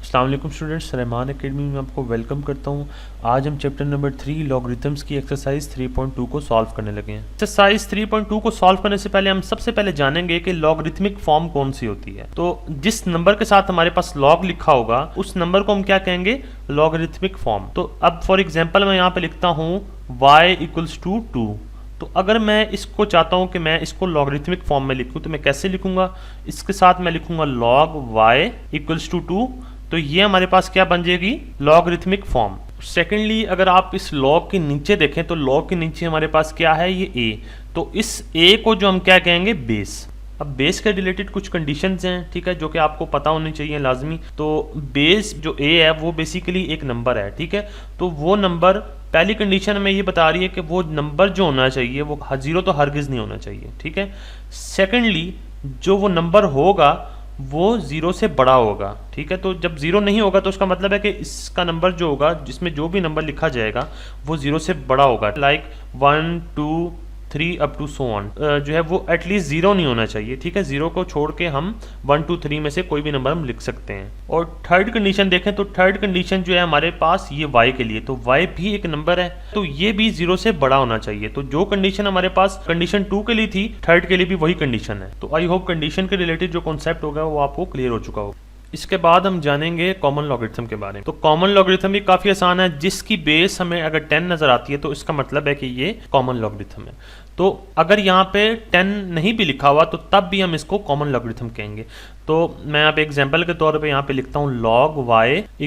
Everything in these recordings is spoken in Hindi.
अस्सलाम वालेकुम स्टूडेंट्स, रहमान एकेडमी में आपको वेलकम करता हूं। आज हम चैप्टर नंबर 3 लॉगरिथम्स की एक्सरसाइज 3.2 को सॉल्व करने लगे हैं। एक्सरसाइज 3.2 को सॉल्व करने से पहले हम सबसे पहले जानेंगे कि लॉगरिथमिक फॉर्म कौन सी होती है। तो जिस नंबर के साथ हमारे पास लॉग लिखा होगा उस नंबर को हम क्या कहेंगे, लॉगरिथमिक फॉर्म। तो अब फॉर एग्जाम्पल मैं यहाँ पे लिखता हूँ y = 2। तो अगर मैं इसको चाहता हूं कि मैं इसको लॉगरिथमिक फॉर्म में लिखूं तो मैं कैसे लिखूंगा, इसके साथ मैं लिखूंगा log y = 2। तो ये हमारे पास क्या बन जाएगी, लॉगरिथमिक फॉर्म। सेकेंडली अगर आप इस लॉग के नीचे देखें तो लॉग के नीचे हमारे पास क्या है, ये a। तो इस a को जो हम क्या कहेंगे, बेस। अब बेस के रिलेटेड कुछ कंडीशंस हैं, ठीक है, जो कि आपको पता होनी चाहिए लाजमी। तो बेस जो a है वो बेसिकली एक नंबर है, ठीक है। तो वो नंबर, पहली कंडीशन में ये बता रही है कि वो नंबर जो होना चाहिए वो 0 तो हरगिज़ नहीं होना चाहिए, ठीक है। सेकेंडली जो वो नंबर होगा वो 0 से बड़ा होगा, ठीक है। तो जब 0 नहीं होगा तो उसका मतलब है कि इसका नंबर जो होगा, जिसमें जो भी नंबर लिखा जाएगा वो 0 से बड़ा होगा। Like 1 2 3 up to so on जो है वो एटलीस्ट 0 नहीं होना चाहिए, ठीक है। 0 को छोड़ के हम 1 2 3 में से कोई भी नंबर हम लिख सकते हैं। और थर्ड कंडीशन देखें तो थर्ड कंडीशन जो है हमारे पास ये y के लिए, तो y भी एक नंबर है तो ये भी 0 से बड़ा होना चाहिए। तो जो कंडीशन हमारे पास कंडीशन 2 के लिए थी, थर्ड के लिए भी वही कंडीशन है। तो आई होप कंडीशन के रिलेटेड जो कॉन्सेप्ट होगा वो आपको क्लियर हो चुका होगा। इसके बाद हम जानेंगे कॉमन लॉगरिथम के बारे में। तो कॉमन लॉगरिथम भी काफ़ी आसान है, जिसकी बेस हमें अगर 10 नज़र आती है तो इसका मतलब है कि ये कॉमन लॉगरिथम है। तो अगर यहाँ पे 10 नहीं भी लिखा हुआ तो तब भी हम इसको कॉमन लॉगरिथम कहेंगे। तो मैं यहाँ पे एग्जांपल के तौर पे यहाँ पे लिखता हूँ log y =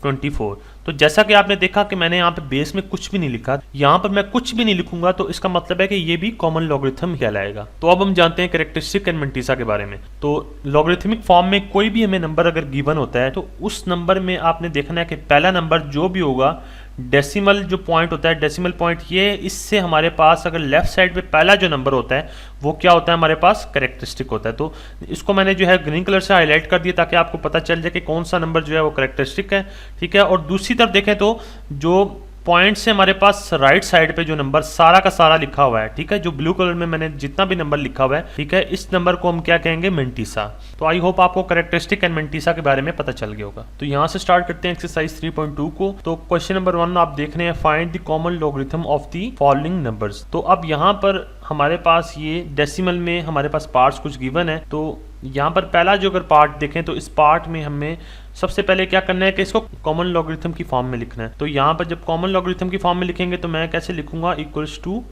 24। तो जैसा कि आपने देखा कि मैंने यहाँ पे बेस में कुछ भी नहीं लिखा, यहाँ पर मैं कुछ भी नहीं लिखूंगा तो इसका मतलब है कि ये भी कॉमन लॉगरिथम कहलाएगा। तो अब हम जानते हैं कैरेक्टरिस्टिक एंड मैंटिसा के बारे में। तो लॉगरिथमिक फॉर्म में कोई भी हमें नंबर अगर गिवन होता है तो उस नंबर में आपने देखना है कि पहला नंबर जो भी होगा, डेसिमल जो पॉइंट होता है, डेसिमल पॉइंट ये, इससे हमारे पास अगर लेफ्ट साइड पे पहला जो नंबर होता है वो क्या होता है, हमारे पास कैरेक्टरिस्टिक होता है। तो इसको मैंने जो है ग्रीन कलर से हाईलाइट कर दिया ताकि आपको पता चल जाए कि कौन सा नंबर जो है वो कैरेक्टरिस्टिक है, ठीक है। और दूसरी तरफ देखें तो जो पॉइंट से हमारे पास राइट साइड पे जो नंबर सारा का सारा लिखा हुआ है, ठीक है, जो ब्लू कलर में मैंने जितना भी नंबर लिखा हुआ है, ठीक है, इस नंबर को हम क्या कहेंगे, मैंटिसा। तो आई होप आपको कैरेक्टरिस्टिक एंड मैंटिसा के बारे में पता चल गया होगा। तो यहाँ से स्टार्ट करते हैं एक्सरसाइज 3.2 को। तो क्वेश्चन नंबर 1 आप देख रहे हैं, find the common logarithm of the following numbers. तो अब यहाँ पर हमारे पास ये डेसिमल में हमारे पास पार्ट्स कुछ गिवन है। तो यहाँ पर पहला जो अगर पार्ट देखें तो इस पार्ट में हमें सबसे पहले क्या करना है कि इसको कॉमन लॉगरिथम की फॉर्म में लिखना है। तो यहाँ पर जब कॉमन लॉगरिथम की फॉर्म में लिखेंगे तो मैं कैसे लिखूंगा, =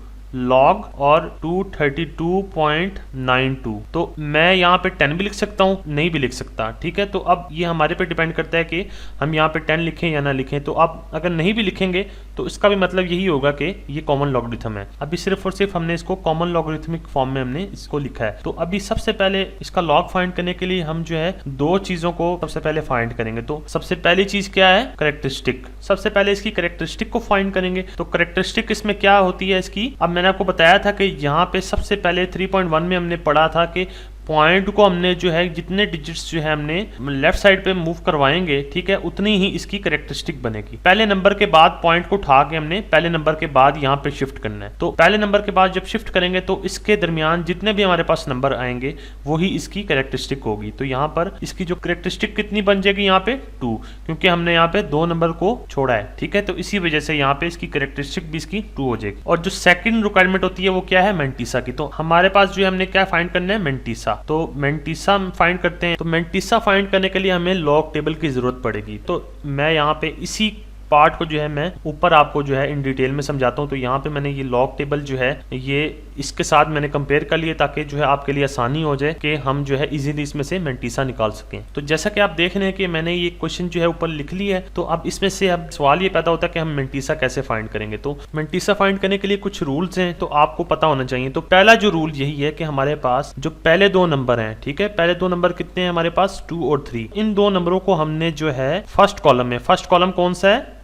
log और 232.92। तो मैं यहाँ पे 10 भी लिख सकता हूँ, नहीं भी लिख सकता, ठीक है। तो अब ये हमारे पे डिपेंड करता है कि हम यहाँ पे 10 लिखें या ना लिखें। तो अब अगर नहीं भी लिखेंगे तो इसका भी मतलब यही होगा कि ये कॉमन लॉगरिथम है। अभी सिर्फ और सिर्फ हमने इसको कॉमन लॉगरिथमिक फॉर्म में हमने इसको लिखा है। तो अभी सबसे पहले इसका लॉग फाइंड करने के लिए हम जो है दो चीजों को सबसे पहले फाइंड करेंगे। तो सबसे पहली चीज क्या है, कैरेक्टरिस्टिक। सबसे पहले इसकी कैरेक्टरिस्टिक को फाइंड करेंगे। तो कैरेक्टरिस्टिक इसमें क्या होती है इसकी, अब मैंने आपको बताया था कि यहाँ पे सबसे पहले 3.1 में हमने पढ़ा था कि पॉइंट को हमने जो है जितने डिजिट्स जो है हमने लेफ्ट साइड पे मूव करवाएंगे, ठीक है, उतनी ही इसकी कैरेक्टरिस्टिक बनेगी। पहले नंबर के बाद पॉइंट को उठा के हमने पहले नंबर के बाद यहाँ पे शिफ्ट करना है। तो पहले नंबर के बाद जब शिफ्ट करेंगे तो इसके दरमियान जितने भी हमारे पास नंबर आएंगे वही इसकी कैरेक्टरिस्टिक होगी। तो यहाँ पर इसकी जो कैरेक्टरिस्टिक कितनी बन जाएगी, यहाँ पे 2, क्योंकि हमने यहाँ पे 2 नंबर को छोड़ा है, ठीक है। तो इसी वजह से यहाँ पे इसकी कैरेक्टरिस्टिक भी इसकी 2 हो जाएगी। और जो सेकंड रिक्वायरमेंट होती है वो क्या है, मैंटिसा की। तो हमारे पास जो है हमने क्या फाइंड करना है, मैंटिसा। तो मैंटिसा फाइंड करते हैं। तो मैंटिसा फाइंड करने के लिए हमें लॉग टेबल की जरूरत पड़ेगी। तो मैं यहाँ पे इसी पार्ट को जो है मैं ऊपर आपको जो है इन डिटेल में समझाता हूँ। तो यहाँ पे मैंने ये लॉग टेबल जो है ये इसके साथ मैंने कंपेयर कर लिए ताकि जो है आपके लिए आसानी हो जाए कि हम जो है इजीली इसमें से मैंटिसा निकाल सकें। तो जैसा कि आप देख रहे हैं कि मैंने ये क्वेश्चन जो है ऊपर लिख लिया है। तो अब इसमें से अब सवाल ये पैदा होता है कि हम मैंटिसा कैसे फाइंड करेंगे। तो मैंटिसा फाइंड करने के लिए कुछ रूल्स हैं, तो आपको पता होना चाहिए। तो पहला जो रूल यही है कि हमारे पास जो पहले 2 नंबर हैं, ठीक है, पहले 2 नंबर कितने हैं हमारे पास, 2 और 3। इन 2 नंबरों को हमने जो है फर्स्ट कॉलम में, फर्स्ट कॉलम कौन सा है,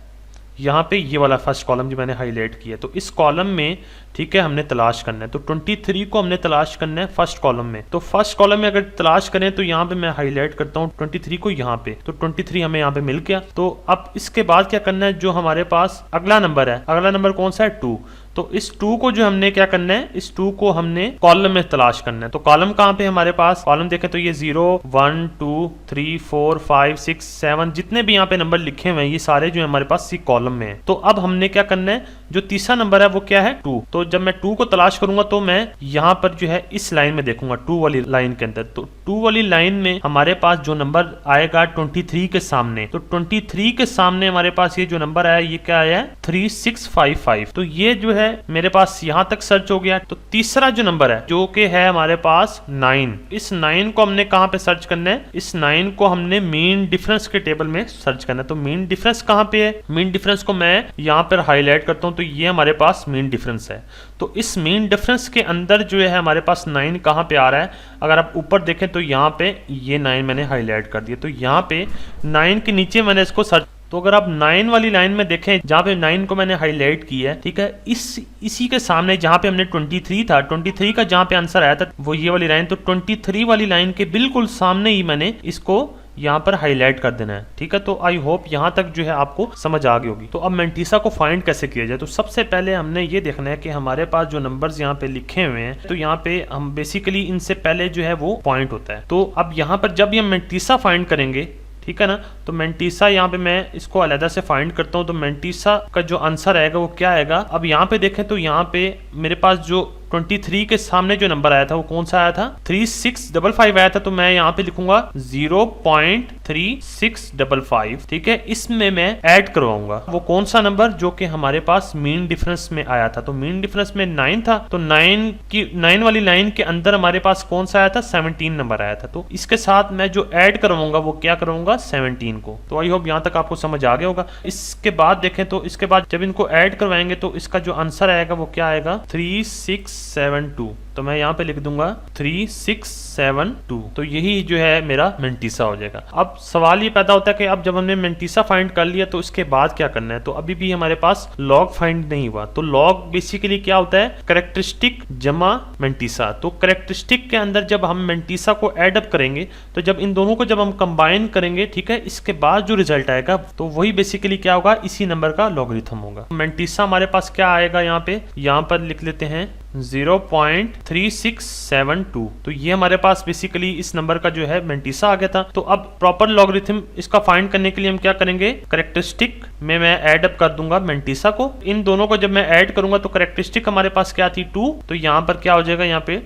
यहाँ पे ये वाला फर्स्ट कॉलम जो मैंने हाईलाइट किया, तो इस कॉलम में, ठीक है, हमने तलाश करना है। तो 23 को हमने तलाश करना है फर्स्ट कॉलम में। तो फर्स्ट कॉलम में अगर तलाश करें तो यहाँ पे मैं हाईलाइट करता हूँ 23 को यहाँ पे। तो 23 हमें यहाँ पे मिल गया। तो अब इसके बाद क्या करना है, जो हमारे पास अगला नंबर है, अगला नंबर कौन सा है, 2। तो इस 2 को जो हमने क्या करना है, इस 2 को हमने कॉलम में तलाश करना है। तो कॉलम कहाँ पे हमारे पास, कॉलम देखें तो ये 0 1 2 3 4 5 6 7 जितने भी यहाँ पे नंबर लिखे हुए हैं ये सारे जो है हमारे पास सी कॉलम में है। तो अब हमने क्या करना है, जो तीसरा नंबर है वो क्या है 2। तो जब मैं 2 को तलाश करूंगा तो मैं यहाँ पर जो है इस लाइन में देखूंगा 2 वाली लाइन के अंदर। तो 2 वाली लाइन में हमारे पास जो नंबर आएगा 23 के सामने, तो 23 के सामने हमारे पास ये जो नंबर आया ये क्या आया 3655। तो ये जो है मेरे पास यहाँ तक सर्च हो गया। तो तीसरा जो नंबर है जो कि है हमारे पास 9, इस 9 को हमने कहाँ पे सर्च करना है, इस 9 को हमने मीन डिफरेंस के टेबल में सर्च करना है। तो मीन डिफरेंस कहाँ पे है, मीन डिफरेंस को मैं यहाँ पर हाईलाइट करता हूँ। तो ये हमारे पास मीन डिफरेंस है। तो इस मीन डिफरेंस के अंदर जो है हमारे पास 9 कहाँ पे आ रहा है, अगर आप ऊपर देखें तो यहाँ पे ये 9 मैंने हाईलाइट कर दिया। तो यहाँ पे 9 के नीचे मैंने इसको सर्च, तो अगर आप 9 वाली लाइन में देखें जहाँ पे 9 को मैंने हाईलाइट किया है, ठीक है, इसी के सामने जहाँ पे हमने 23 था, 23 का जहाँ पे आंसर आया था वो ये वाली लाइन, तो 23 वाली लाइन के बिल्कुल सामने ही मैंने इसको यहाँ पर हाईलाइट कर देना है। ठीक है, तो आई होप यहाँ तक जो है आपको समझ आ गई होगी। तो अब मेंटिसा को फाइंड कैसे किया जाए, तो सबसे पहले हमने ये देखना है कि हमारे पास जो नंबर्स यहाँ पे लिखे हुए हैं, तो यहाँ पे हम बेसिकली इनसे पहले जो है वो पॉइंट होता है। तो अब यहाँ पर जब हम मेंटिसा फाइंड करेंगे, ठीक है ना, तो मेंटिसा यहाँ पे मैं इसको अलग से फाइंड करता हूँ। तो मेंटिसा का जो आंसर आएगा वो क्या आएगा, अब यहाँ पे देखें तो यहाँ पे मेरे पास जो 23 के सामने जो नंबर आया था वो कौन सा आया था, 3655 आया था। तो मैं यहाँ पे लिखूंगा 0.3655, ठीक है, इसमें मैं ऐड करवाऊंगा वो कौन सा नंबर जो कि हमारे पास मीन डिफरेंस में आया था। तो मीन डिफरेंस में 9 था, तो 9 वाली लाइन के अंदर हमारे पास कौन सा आया था, 17 नंबर आया था। तो इसके साथ मैं जो ऐड करवाऊंगा वो क्या करवाऊंगा, 17 को। तो आई होप यहाँ तक आपको समझ आ गया होगा। इसके बाद देखें तो इसके बाद जब इनको ऐड करवाएंगे तो इसका जो आंसर आएगा वो क्या आएगा, 3672। तो मैं यहाँ पे लिख दूंगा 3672। तो यही जो है मेरा मेंटिसा हो जाएगा। अब सवाल ये पैदा होता है कि अब जब हमने मेंटिसा फाइंड कर लिया तो इसके बाद क्या करना है। तो अभी भी हमारे पास लॉग फाइंड नहीं हुआ। तो लॉग बेसिकली क्या होता है, कैरेक्टरिस्टिक जमा मेंटिसा। तो कैरेक्टरिस्टिक के अंदर जब हम मेंटिसा को एड अप करेंगे, तो जब इन दोनों को जब हम कंबाइन करेंगे, ठीक है, इसके बाद जो रिजल्ट आएगा तो वही बेसिकली क्या होगा, इसी नंबर का लॉगरिथम होगा। मेंटिसा हमारे पास क्या आएगा, यहाँ पर लिख लेते हैं 0.3672। तो ये हमारे पास बेसिकली इस नंबर का जो है मेंटिसा आ गया था। तो अब प्रॉपर लॉगरिथम इसका फाइंड करने के लिए हम क्या करेंगे, कैरेक्टरिस्टिक में मैं ऐड अप कर दूंगा मेंटिसा को। इन दोनों को जब मैं ऐड करूंगा तो कैरेक्टरिस्टिक हमारे पास क्या थी, 2। तो यहाँ पर क्या हो जाएगा, यहाँ पे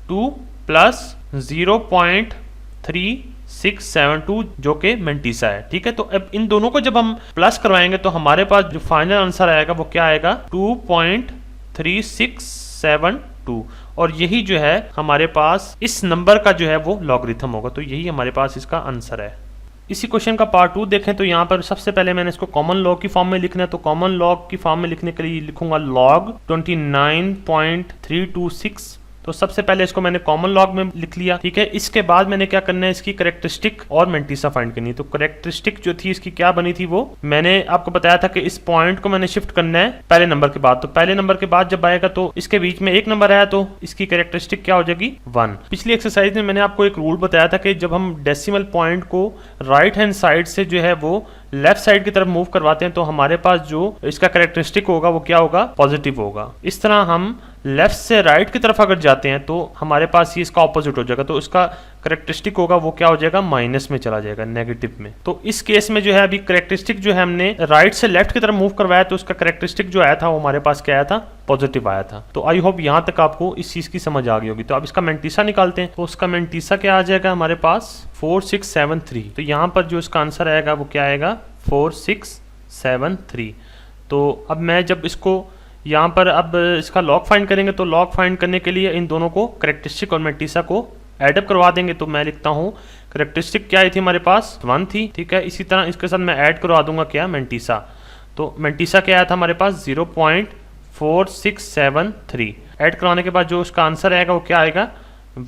2 प्लस 0.3672 जो कि मेंटिसा है। ठीक है, तो अब इन दोनों को जब हम प्लस करवाएंगे तो हमारे पास जो फाइनल आंसर आएगा वो क्या आएगा, 2.3672। और यही जो है हमारे पास इस नंबर का जो है वो लॉगरिथम होगा। तो यही हमारे पास इसका आंसर है। इसी क्वेश्चन का पार्ट 2 देखें तो यहाँ पर सबसे पहले मैंने इसको कॉमन लॉग की फॉर्म में लिखना है। तो कॉमन लॉग की फॉर्म में लिखने के लिए लिखूंगा लॉग 29.326। तो सबसे पहले इसको मैंने कॉमन लॉग में लिख लिया। ठीक है, इसके बाद मैंने क्या करना है, इसकी कैरेक्टरिस्टिक और मेंटिसा फाइंड करनी है। तो कैरेक्टरिस्टिक जो थी इसकी क्या बनी थी, वो मैंने आपको बताया था कि इस पॉइंट को मैंने शिफ्ट करना है पहले नंबर के बाद। तो पहले नंबर के बाद जब आएगा तो इसके बीच में एक नंबर आया तो इसकी कैरेक्टरिस्टिक क्या हो जाएगी, 1। पिछली एक्सरसाइज में मैंने आपको एक रूल बताया था कि जब हम डेसिमल पॉइंट को राइट हैंड साइड से जो है वो लेफ्ट साइड की तरफ मूव करवाते हैं तो हमारे पास जो इसका कैरेक्टरिस्टिक होगा वो क्या होगा, पॉजिटिव होगा। इस तरह हम लेफ्ट से राइट की तरफ अगर जाते हैं तो हमारे पास ये इसका ऑपोजिट हो जाएगा। तो इसका कैरेक्टरिस्टिक होगा वो क्या हो जाएगा, माइनस में चला जाएगा, नेगेटिव में। तो इस केस में जो है अभी कैरेक्टरिस्टिक जो है हमने राइट से लेफ्ट की तरफ मूव करवाया तो उसका कैरेक्टरिस्टिक जो आया था वो हमारे पास क्या आया था, पॉजिटिव आया था। तो आई होप यहाँ तक आपको इस चीज की समझ आ गई होगी। तो अब इसका मेंटिसा निकालते हैं। तो उसका मेंटिसा क्या आ जाएगा हमारे पास, 4673। तो यहाँ पर जो इसका आंसर आएगा वो क्या आएगा, 4673। तो अब मैं जब इसको यहाँ पर अब इसका लॉग फाइंड करेंगे तो लॉग फाइंड करने के लिए इन दोनों को कैरेक्टरिस्टिक और मेंटिसा को एडअप करवा देंगे। तो मैं लिखता हूँ कैरेक्टरिस्टिक क्या आई थी हमारे पास, 1 थी। ठीक है, इसी तरह इसके साथ मैं ऐड करवा दूंगा क्या, मेंटिसा। तो मेंटिसा क्या आया था हमारे पास, 0.4673। ऐड करवाने के बाद जो उसका आंसर आएगा वो क्या आएगा,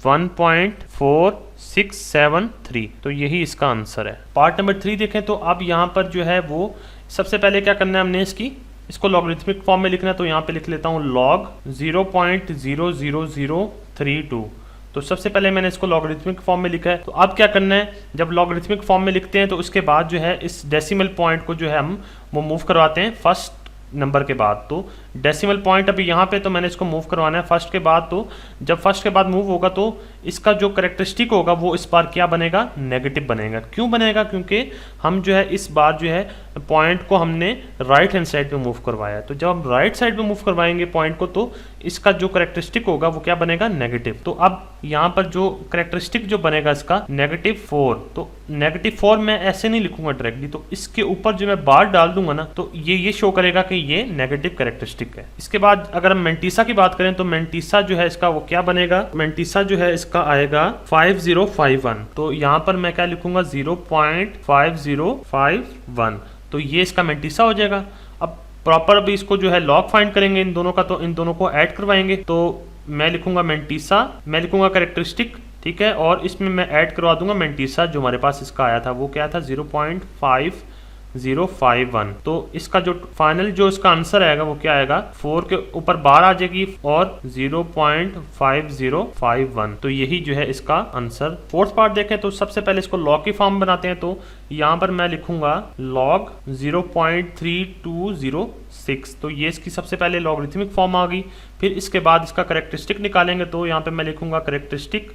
1.4673। तो यही इसका आंसर है। पार्ट नंबर 3 देखें तो अब यहाँ पर जो है वो सबसे पहले क्या करना है, हमने इसको लॉगरिथमिक फॉर्म में लिखना है। तो यहाँ पे लिख लेता हूँ लॉग 0.00032। तो सबसे पहले मैंने इसको लॉगरिथमिक फॉर्म में लिखा है। तो अब क्या करना है, जब लॉगरिथमिक फॉर्म में लिखते हैं तो उसके बाद जो है इस डेसिमल पॉइंट को जो है हम वो मूव करवाते हैं फर्स्ट नंबर के बाद। तो डेसिमल पॉइंट अभी यहाँ पे तो मैंने इसको मूव करवाना है फर्स्ट के बाद। तो जब फर्स्ट के बाद मूव होगा तो इसका जो करेक्टरिस्टिक होगा वो इस बार क्या बनेगा, नेगेटिव बनेगा। क्यों बनेगा, क्योंकि हम जो है इस बार जो है पॉइंट को हमने राइट हैंड साइड पे मूव करवाया है। तो जब हम राइट साइड पे मूव करवाएंगे पॉइंट को तो इसका जो करेक्टरिस्टिक होगा वो क्या बनेगा, नेगेटिव। तो अब यहाँ पर जो करेक्टरिस्टिक जो बनेगा इसका -4, तो -4 मैं ऐसे नहीं लिखूंगा डायरेक्टली, तो इसके ऊपर जो मैं बार डाल दूंगा ना तो ये शो करेगा कि ये नेगेटिव करेक्टरिस्टिक है। इसके बाद अगर हम मेंटिसा की बात करें तो मेंटिसा जो है इसका वो क्या बनेगा, मेंटिसा जो है इसका आएगा 5051। तो यहाँ पर मैं क्या लिखूंगा, 0.5051। तो ये इसका मेंटिसा हो जाएगा। अब प्रॉपर अभी इसको जो है लॉग फाइंड करेंगे इन दोनों का, तो इन दोनों को ऐड करवाएंगे। तो मैं लिखूंगा मेंटिसा, मैं लिखूंगा करेक्टरिस्टिक, ठीक है, और इसमें मैं ऐड करवा दूंगा मेंटिसा जो हमारे पास इसका आया था वो क्या था, 0.5051। तो इसका जो फाइनल जो इसका आंसर आएगा वो क्या आएगा, 4 के ऊपर बार आ जाएगी और 0.5051। तो यही जो है इसका आंसर। फोर्थ पार्ट देखें तो सबसे पहले इसको लॉग की फॉर्म बनाते हैं। तो यहाँ पर मैं लिखूंगा लॉग 0.3206। तो ये इसकी सबसे पहले लॉगरिथमिक फॉर्म आ गई। फिर इसके बाद इसका करेक्टरिस्टिक निकालेंगे। तो यहाँ पे मैं लिखूंगा करेक्टरिस्टिक।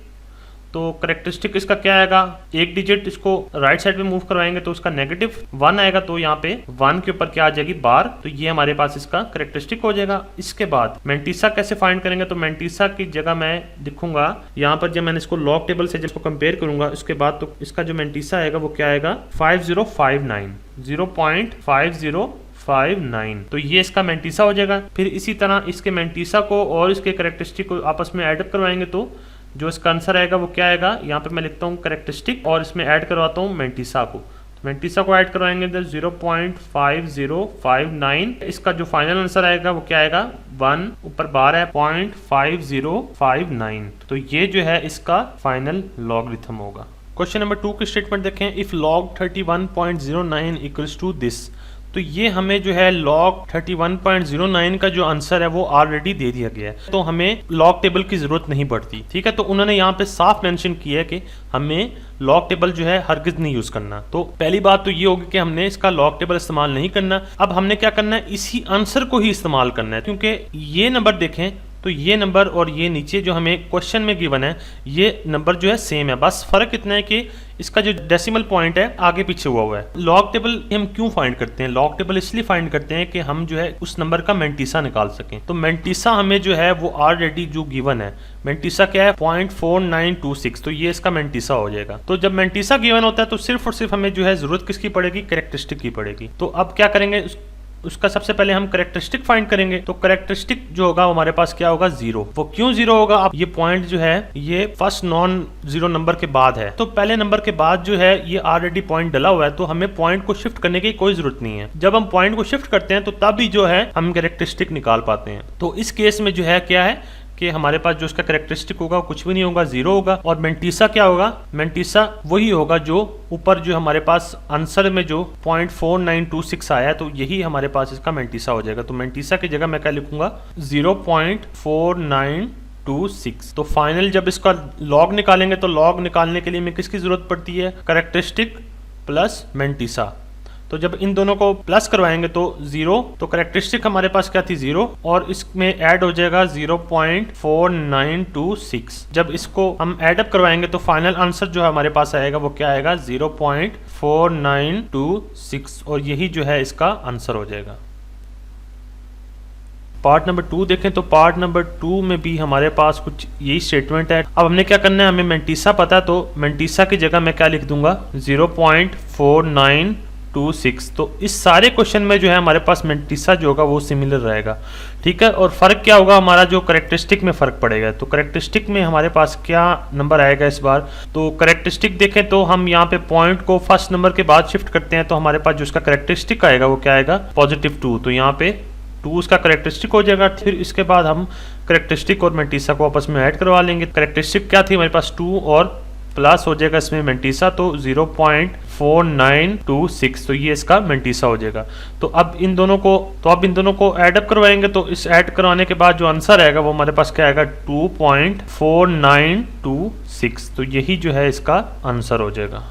तो करेक्टरिस्टिक इसका क्या आएगा, एक डिजिट इसको राइट साइड में मूव करवाएंगे तो उसका -1 आएगा। तो यहाँ पे 1 के ऊपर क्या आ जाएगी, बार। तो ये हमारे पास इसका करेक्टरिस्टिक हो जाएगा। इसके बाद मेंटिसा कैसे फाइंड करेंगे, तो मेंटिसा की जगह मैं लिखूंगा यहाँ पर, जब मैंने इसको लॉग टेबल से जिसको कंपेयर करूंगा उसके बाद, तो इसका जो मेंटिसा आएगा वो क्या आएगा, 5059, 0.5059। तो ये इसका मेंटिसा हो जाएगा। फिर इसी तरह इसके मेंटिसा को और इसके करेक्टरिस्टिक को आपस में एडअप करवाएंगे तो जो इसका आंसर आएगा वो क्या आएगा, यहाँ पे मैं लिखता हूँ करेक्टरिस्टिक और इसमें ऐड करवाता हूँ मेंटिसा को। मेंटिसा को ऐड करवाएंगे तो 0.5059। इसका जो फाइनल आंसर आएगा वो क्या आएगा, 1 ऊपर बार है, 0.5059। तो ये जो है इसका फाइनल लॉगरिथम होगा। क्वेश्चन नंबर 2 की स्टेटमेंट देखें, if log 31.09 equals to this. तो ये हमें जो है log 31.09 का जो आंसर है वो ऑलरेडी दे दिया गया है, तो हमें लॉग टेबल की जरूरत नहीं पड़ती। ठीक है, तो उन्होंने यहाँ पे साफ मेंशन किया है कि हमें लॉग टेबल जो है हरगिज नहीं यूज करना। तो पहली बात तो ये होगी कि हमने इसका लॉग टेबल इस्तेमाल नहीं करना। अब हमने क्या करना है, इसी आंसर को ही इस्तेमाल करना है, क्योंकि ये नंबर देखें तो ये नंबर और ये नीचे जो हमें क्वेश्चन में गिवन है ये नंबर जो है सेम है, बस फर्क इतना है कि इसका जो डेसिमल पॉइंट है आगे पीछे हुआ है। लॉग टेबल हम क्यों फाइंड करते हैं, लॉग टेबल इसलिए फाइंड करते हैं कि हम जो है उस नंबर का मेंटिसा निकाल सकें। तो मेंटिसा हमें जो है वो ऑलरेडी जो गिवन है, मेंटिसा क्या है 0.4926। तो ये इसका मेंटिसा हो जाएगा। तो जब मेंटिसा गिवन होता है तो सिर्फ और सिर्फ हमें जो है जरूरत किसकी पड़ेगी, करेक्टरिस्टिक की पड़ेगी। तो अब क्या करेंगे, उसका सबसे पहले हम करेक्टरिस्टिक फाइंड करेंगे। तो करेक्टरिस्टिक जो होगा हमारे पास क्या होगा, 0। वो क्यों 0 होगा, अब ये पॉइंट जो है ये फर्स्ट नॉन जीरो नंबर के बाद है, तो पहले नंबर के बाद जो है ये ऑलरेडी पॉइंट डला हुआ है, तो हमें पॉइंट को शिफ्ट करने की कोई जरूरत नहीं है। जब हम पॉइंट को शिफ्ट करते हैं तो तब ही जो है हम करेक्टरिस्टिक निकाल पाते हैं। तो इस केस में जो है क्या है कि हमारे पास जो इसका करेक्टरिस्टिक होगा वो कुछ भी नहीं होगा, 0 होगा। और मेंटिसा क्या होगा, मेंटिसा वही होगा जो ऊपर जो हमारे पास आंसर में जो 0.4926 आया है, तो यही हमारे पास इसका मेंटिसा हो जाएगा। तो मेंटिसा की जगह मैं क्या लिखूंगा, 0.4926। तो फाइनल जब इसका लॉग निकालेंगे तो लॉग निकालने के लिए हमें किसकी जरूरत पड़ती है, करेक्टरिस्टिक प्लस मेंटिसा। तो जब इन दोनों को प्लस करवाएंगे तो 0, तो करेक्टरिस्टिक हमारे पास क्या थी, 0, और इसमें ऐड हो जाएगा 0.4926। जब इसको हम ऐड अप करवाएंगे तो फाइनल आंसर जो है हमारे पास आएगा वो क्या आएगा, 0.4926, और यही जो है इसका आंसर हो जाएगा। पार्ट नंबर 2 देखें तो पार्ट नंबर 2 में भी हमारे पास कुछ यही स्टेटमेंट है। अब हमने क्या करना है, हमें मेंटिसा पता है, तो मेंटिसा की जगह मैं क्या लिख दूंगा, 0.4926। तो इस सारे क्वेश्चन में जो है हमारे पास मेंटिसा जो होगा वो सिमिलर रहेगा। ठीक है, और फर्क क्या होगा, हमारा जो करेक्टरिस्टिक में फर्क पड़ेगा। तो करेक्टरिस्टिक में हमारे पास क्या नंबर आएगा इस बार, तो करेक्टरिस्टिक देखें तो हम यहाँ पे पॉइंट को फर्स्ट नंबर के बाद शिफ्ट करते हैं, तो हमारे पास जो इसका करेक्टरिस्टिक आएगा वो क्या आएगा, +2। तो यहाँ पे 2 उसका करेक्टरिस्टिक हो जाएगा। फिर इसके बाद हम करेक्टरिस्टिक और मेंटिसा को आपस में ऐड करवा लेंगे। करेक्टरिस्टिक क्या थी हमारे पास, 2, और प्लस हो जाएगा इसमें मेंटिसा, तो 0.4926। तो ये इसका मेंटिसा हो जाएगा। तो अब इन दोनों को ऐड अप करवाएंगे, तो इस ऐड करवाने के बाद जो आंसर आएगा वो हमारे पास क्या आएगा, 2.4926। तो यही जो है इसका आंसर हो जाएगा।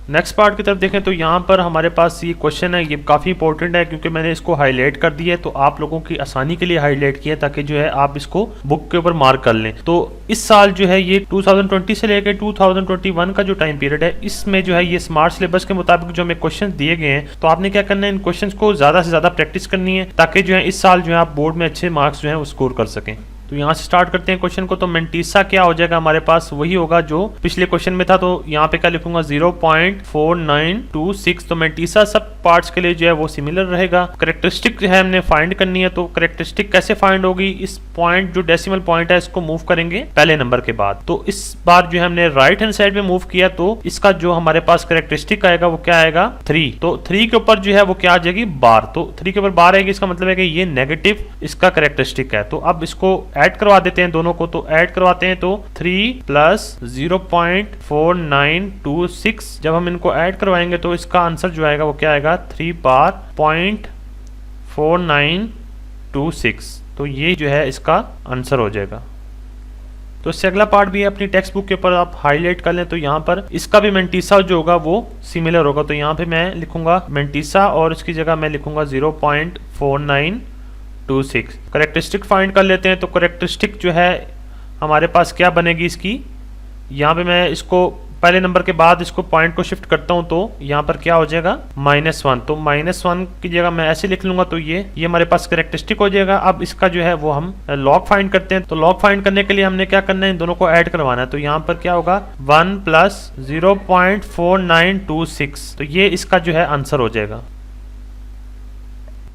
नेक्स्ट पार्ट की तरफ देखें तो यहाँ पर हमारे पास ये क्वेश्चन है, ये काफ़ी इंपॉर्टेंट है क्योंकि मैंने इसको हाईलाइट कर दिया है, तो आप लोगों की आसानी के लिए हाईलाइट किया ताकि जो है आप इसको बुक के ऊपर मार्क कर लें। तो इस साल जो है ये 2020 से लेकर 2021 का जो टाइम पीरियड है, इसमें जो है ये स्मार्ट सिलेबस के मुताबिक जो हमें क्वेश्चन दिए गए हैं, तो आपने क्या करना है, इन क्वेश्चन को ज़्यादा से ज़्यादा प्रैक्टिस करनी है ताकि जो है इस साल जो है आप बोर्ड में अच्छे मार्क्स जो है वो स्कोर कर सकें। तो यहाँ से स्टार्ट करते हैं क्वेश्चन को। तो मेंटीसा क्या हो जाएगा हमारे पास, वही होगा जो पिछले क्वेश्चन में था। तो यहाँ पे क्या लिखूंगा 0.4926। तो मेंटीसा सब पार्ट्स के लिए जो है वो सिमिलर रहेगा। करेक्टरिस्टिक जो है हमने फाइंड करनी है, तो करेक्टरिस्टिक कैसे फाइंड होगी, इस पॉइंट जो डेसिमल पॉइंट है इसको मूव करेंगे पहले नंबर के बाद। तो इस बार जो है हमने राइट हैंड साइड में मूव किया, तो इसका जो हमारे पास करेक्टरिस्टिक आएगा वो क्या आएगा 3। तो 3 के ऊपर जो है वो क्या आ जाएगी बार। तो 3 के ऊपर बार आएगी, इसका मतलब है कि ये नेगेटिव इसका करेक्टरिस्टिक है। तो अब इसको ऐड करवा देते हैं दोनों को। तो ऐड करवाते हैं तो 3 प्लस 0.4926, जब हम इनको ऐड करवाएंगे तो इसका आंसर जो आएगा वो क्या आएगा 3 बार 0.4926। तो ये जो है इसका आंसर हो जाएगा। तो इससे अगला पार्ट भी है, अपनी टेक्स्ट बुक के ऊपर आप हाईलाइट कर लें। तो यहाँ पर इसका भी मेंटीसा जो होगा वो सिमिलर होगा। तो यहाँ पे मैं लिखूंगा मेंटीसा और इसकी जगह मैं लिखूंगा 0.4926। करेक्टरिस्टिक फाइंड कर लेते हैं। तो करेक्टरिस्टिक जो है हमारे पास क्या बनेगी इसकी, यहाँ पे मैं इसको पहले नंबर के बाद इसको पॉइंट को शिफ्ट करता हूं, तो यहाँ पर क्या हो जाएगा -1। तो -1 की जगह मैं ऐसे लिख लूंगा, तो ये हमारे पास करेक्टरिस्टिक हो जाएगा। अब इसका जो है वो हम लॉग फाइंड करते हैं। तो लॉग फाइंड करने के लिए हमने क्या करना है, इन दोनों को ऐड करवाना है। तो यहाँ पर क्या होगा 1 प्लस 0.4926। तो ये इसका जो है आंसर हो जाएगा।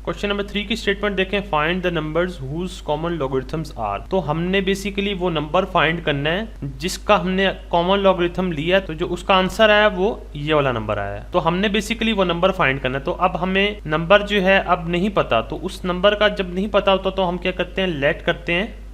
क्वेश्चन नंबर 3 की स्टेटमेंट देखें, find the numbers whose common logarithms are. तो हमने बेसिकली वो नंबर फाइंड करना है जिसका हमने कॉमन लॉगरिथम लिया, तो जो उसका आंसर आया वो ये वाला नंबर आया। तो हमने बेसिकली वो नंबर फाइंड करना है। तो अब हमें नंबर जो है अब नहीं पता, तो उस नंबर का जब नहीं पता होता तो हम क्या करते हैं, लेट करते हैं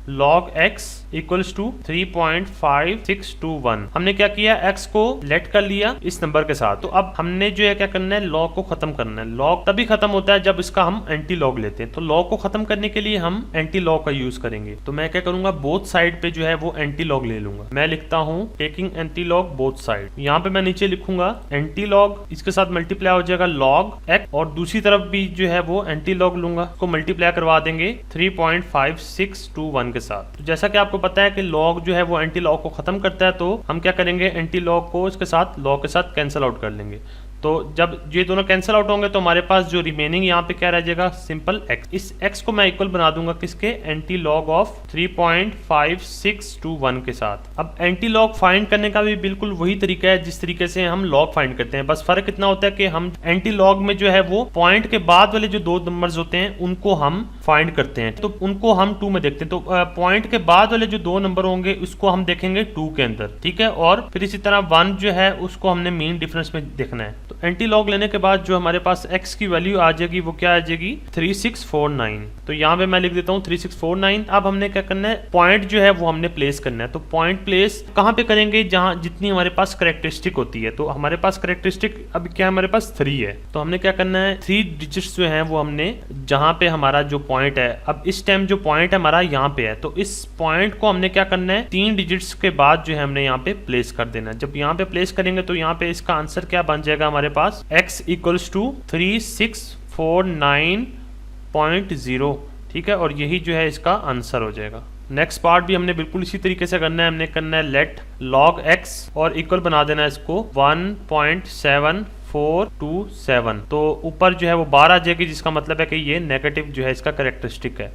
log x इक्वल्स टू 3.5621। हमने क्या किया, x को लेट कर लिया इस नंबर के साथ। तो अब हमने जो है क्या करना है, log को खत्म करना है। log तभी खत्म होता है जब इसका हम एंटी लॉग लेते हैं। तो log को खत्म करने के लिए हम एंटी लॉग का यूज करेंगे। तो मैं क्या करूंगा, बोथ साइड पे जो है वो एंटी लॉग ले लूंगा। मैं लिखता हूं taking anti log both side. यहाँ पे मैं नीचे लिखूंगा एंटी लॉग, इसके साथ मल्टीप्लाई हो जाएगा log x, और दूसरी तरफ भी जो है वो एंटी लॉग लूंगा, को मल्टीप्लाई करवा देंगे 3.5621 के साथ। तो जैसा कि आपको पता है कि log जो है वो एंटी लॉग को खत्म करता है, तो हम क्या करेंगे, एंटी लॉग को इसके साथ log के साथ कैंसिल आउट कर लेंगे। तो जब ये दोनों कैंसिल आउट होंगे तो हमारे पास जो रिमेनिंग यहाँ पे क्या रह जाएगा, सिंपल x। इस x को मैं इक्वल बना दूंगा किसके, एंटी लॉग ऑफ 3.5621 के साथ। अब एंटी लॉग फाइंड करने का भी बिल्कुल वही तरीका है जिस तरीके से हम लॉग फाइंड करते हैं, बस फर्क इतना होता है कि हम एंटी लॉग में जो है वो पॉइंट के बाद वाले जो दो नंबर्स होते हैं उनको हम फाइंड करते हैं, तो उनको हम 2 में देखते हैं। तो पॉइंट के बाद वाले जो 2 नंबर होंगे उसको हम देखेंगे 2 के अंदर, ठीक है। और फिर इसी तरह 1 जो है उसको हमने मीन डिफरेंस में देखना है। तो एंटी लॉग लेने के बाद जो हमारे पास x की वैल्यू आ जाएगी वो क्या आ जाएगी 3649। तो यहाँ पे मैं लिख देता हूँ 3649। अब हमने क्या करना है, पॉइंट जो है वो हमने प्लेस करना है। तो पॉइंट प्लेस कहाँ पे करेंगे, जहाँ जितनी हमारे पास करेक्टरिस्टिक होती है। तो हमारे पास करेक्टरिस्टिक अब क्या हमारे पास 3 है, तो हमने क्या करना है 3 डिजिट्स जो है वो हमने जहाँ पे हमारा जो पॉइंट है, अब इस टाइम जो पॉइंट है हमारा यहाँ पे है, तो इस पॉइंट को हमने क्या करना है 3 डिजिट्स के बाद जो है हमने यहाँ पे प्लेस कर देना है। जब यहाँ पे प्लेस करेंगे तो यहाँ पे इसका आंसर क्या बन जाएगा हमारे पास, x इक्वल्स टू 3649.0, ठीक है। और यही जो है इसका आंसर हो जाएगा। नेक्स्ट पार्ट भी हमने बिल्कुल इसी तरीके से करना है। हमने करना है लेट log x और इक्वल बना देना है इसको 1.7427। तो ऊपर जो है वो 12 आ जाएगी, जिसका मतलब है कि ये नेगेटिव जो है इसका करेक्टरिस्टिक है।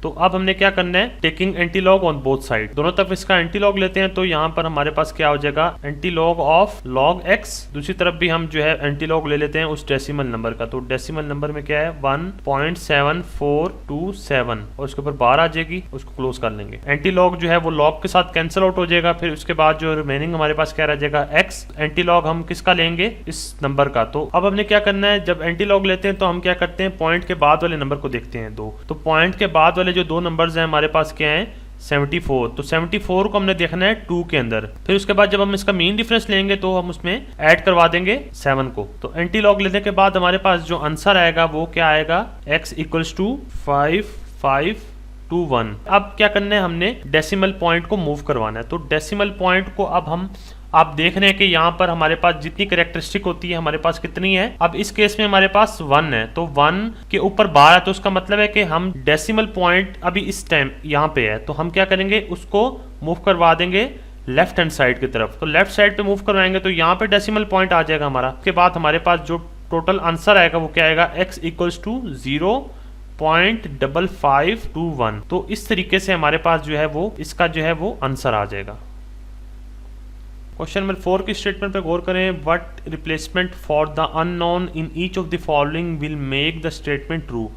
तो अब हमने क्या करना है, taking anti log on both side, दोनों तरफ इसका एंटी लॉग लेते हैं। तो यहाँ पर हमारे पास क्या हो जाएगा, anti log of log x। दूसरी तरफ भी हम जो है एंटी लॉग ले लेते हैं उस डेसिमल नंबर का। तो डेसिमल नंबर में क्या है 1.7427, और उसके ऊपर 12 आ जाएगी, उसको क्लोज कर लेंगे। एंटी लॉग जो है वो log के साथ कैंसिल आउट हो जाएगा। फिर उसके बाद जो रिमेनिंग हमारे पास क्या रह जाएगा x। एंटी लॉग हम किसका लेंगे, इस नंबर का। तो अब हमने क्या करना है, जब एंटी लॉग लेते हैं तो हम क्या करते हैं, पॉइंट के बाद वाले नंबर को देखते हैं 2। तो पॉइंट के बाद वाले जो 2 नंबर्स हैं हमारे पास क्या है 74। तो 74 को हमने देखना है 2 के अंदर। फिर उसके बाद जब हम इसका मीन डिफरेंस लेंगे तो हम उसमें ऐड करवा देंगे 7 को। तो एंटी लॉग लेने के बाद हमारे पास जो आंसर आएगा वो क्या आएगा, x इक्वल्स टू 5521। अब क्या करना है, हमने डेसिमल पॉइंट को मूव करवाना है। तो डेसिमल पॉइंट को अब हम आप देख रहे हैं कि यहाँ पर हमारे पास जितनी कैरेक्टरिस्टिक होती है हमारे पास कितनी है। अब इस केस में हमारे पास 1 है, तो 1 के ऊपर 12, तो उसका मतलब है कि हम डेसिमल पॉइंट अभी इस टाइम यहाँ पे है, तो हम क्या करेंगे, उसको मूव करवा देंगे लेफ्ट हैंड साइड की तरफ। तो लेफ्ट साइड पे मूव करवाएंगे तो यहाँ पे डेसिमल पॉइंट आ जाएगा हमारा। उसके बाद हमारे पास जो टोटल आंसर आएगा वो क्या आएगा, x इक्वल्स टू 0.5521। तो इस तरीके से हमारे पास जो है वो इसका जो है वो आंसर आ जाएगा। क्वेश्चन नंबर 4 की स्टेटमेंट पे गौर करें, what replacement for the unknown in each of the following will make the statement true.